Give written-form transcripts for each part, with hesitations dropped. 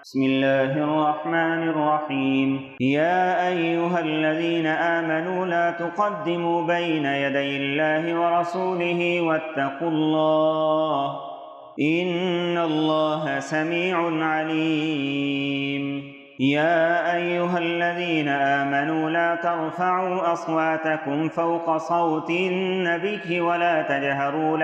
بسم الله الرحمن الرحيم. يا أيها الذين آمنوا لا تقدموا بين يدي الله ورسوله واتقوا الله إن الله سميع عليم. يا أيها الذين آمنوا لا ترفعوا أصواتكم فوق صوت النبي ولا تجهروا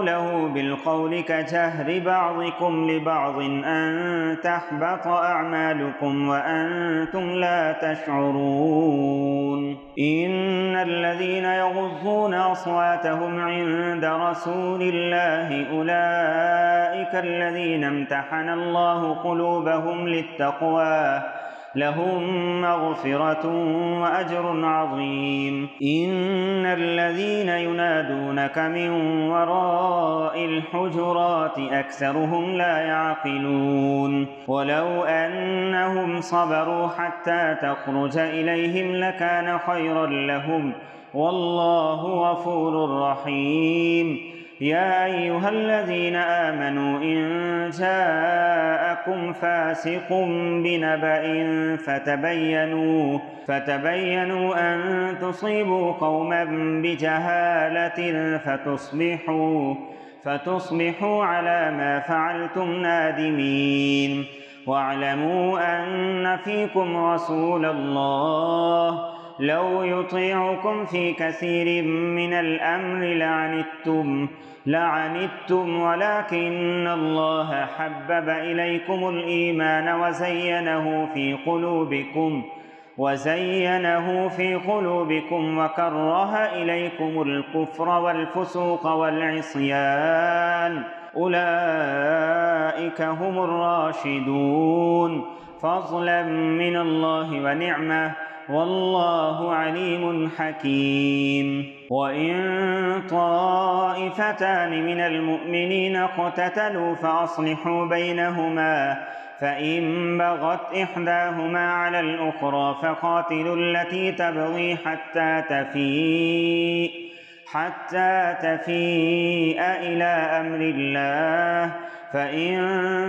له بالقول كجهر بعضكم لبعض أن تحبط أعمالكم وأنتم لا تشعرون. إن الذين يغضون أصواتهم عند رسول الله أولئك الذين امتحن الله قلوبهم للتقوى لهم مغفرة وأجر عظيم. إن الذين ينادونك من وراء الحجرات أكثرهم لا يعقلون. ولو أنهم صبروا حتى تخرج إليهم لكان خيرا لهم والله غفور رحيم. يا أيها الذين آمنوا إن جاءكم فاسق بنبأ فتبينوا أن تصيبوا قوما بجهالة فتصبحوا على ما فعلتم نادمين. واعلموا أن فيكم رسول الله لو يطيعكم في كثير من الأمر لعنتم ولكن الله حبب إليكم الإيمان وزينه في قلوبكم وكره إليكم الكفر والفسوق والعصيان أولئك هم الراشدون فضلا من الله ونعمة والله عليم حكيم. وإن طائفتان من المؤمنين اقتتلوا فأصلحوا بينهما فإن بغت إحداهما على الأخرى فقاتلوا التي تبغي حتى تفيء إلى أمر الله فإن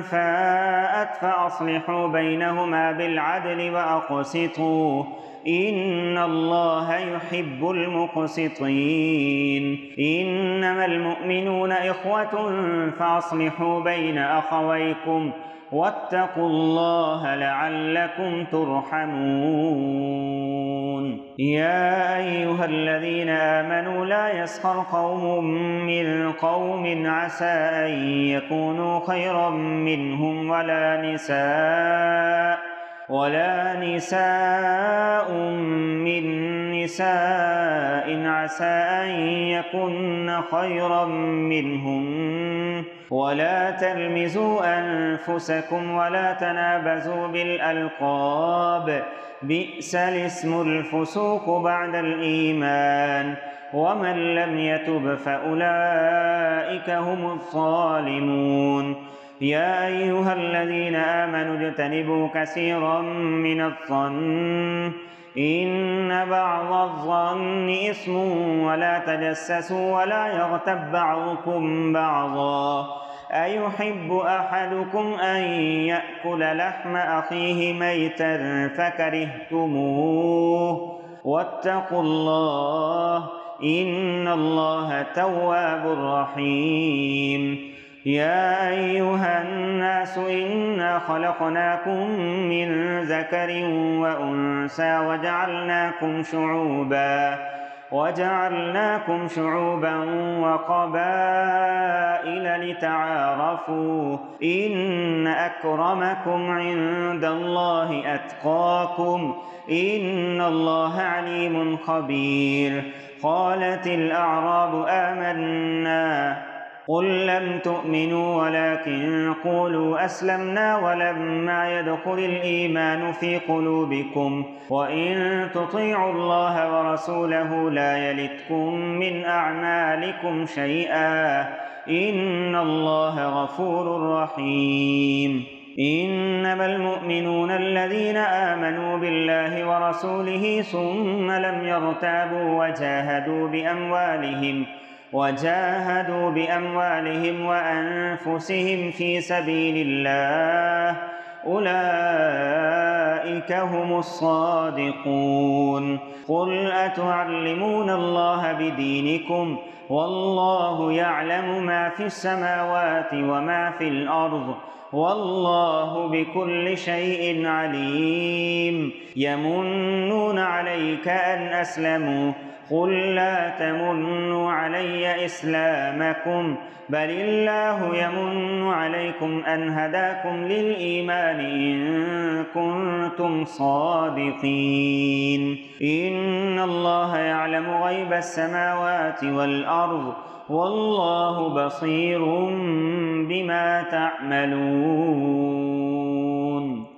فاءت فأصلحوا بينهما بالعدل وأقسطوا إن الله يحب المقسطين. إنما المؤمنون إخوة فأصلحوا بين أخويكم واتقوا الله لعلكم ترحمون. يا أيها الذين آمنوا لا يسخر قوم من قوم عسى أن يكونوا خيرا منهم ولا نساء من نساء عسى أن يكن خيرا منهم ولا تلمزوا أنفسكم ولا تنابزوا بالألقاب بئس الاسم الفسوق بعد الإيمان ومن لم يتب فأولئك هم الظالمون. يا أيها الذين آمنوا اجتنبوا كثيرا من الظن إن بعض الظن إثم ولا تجسسوا ولا يغتب بعضكم بعضا أيحب أحدكم أن يأكل لحم أخيه ميتا فكرهتموه واتقوا الله إن الله تواب رحيم. يا أيها الناس إنا خلقناكم من ذكر وأنثى وجعلناكم شعوبا وقبائل لتعارفوا إن أكرمكم عند الله أتقاكم إن الله عليم خبير. قالت الأعراب آمنا قل لم تؤمنوا ولكن قولوا أسلمنا ولما يدخل الإيمان في قلوبكم وإن تطيعوا الله ورسوله لا يلتكم من أعمالكم شيئا إن الله غفور رحيم. إنما المؤمنون الذين آمنوا بالله ورسوله ثم لم يرتابوا وجاهدوا بأموالهم وأنفسهم في سبيل الله أولئك هم الصادقون. قل أتعلمون الله بدينكم والله يعلم ما في السماوات وما في الأرض والله بكل شيء عليم. يمنون عليك أن أسلموا قل لا تمنوا علي إسلامكم بل الله يمن عليكم أن هداكم للإيمان إن كنتم صادقين. إن الله يعلم غيب السماوات والأرض والله بصير بما تعملون.